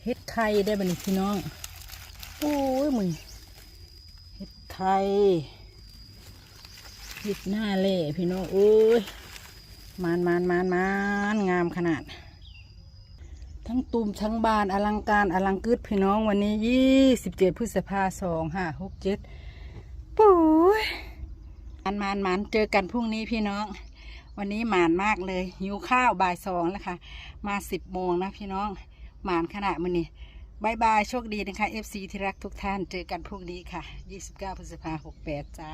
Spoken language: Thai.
เฮ็ดไข่ได้บัดนี้พี่น้องโอ้ยมึงเฮ็ดไข่เฮ็ดหน้าเล่พี่น้องโอ้ยมานงามขนาดทั้งตูมทั้งบานอลังการอลังกึดพี่น้องวันนี้27 พฤษภาคม 2567ปุ้ยมานเจอกันพรุ่งนี้พี่น้องวันนี้หมานมากเลยหิวข้าวบ่าย2แล้วค่ะมา10 โมงนะพี่น้องหมานขนาดมื้อนี้บายบายโชคดีนะคะ FC ที่รักทุกท่านเจอกันพรุ่งนี้ค่ะ29 พฤษภาคม 68จ้า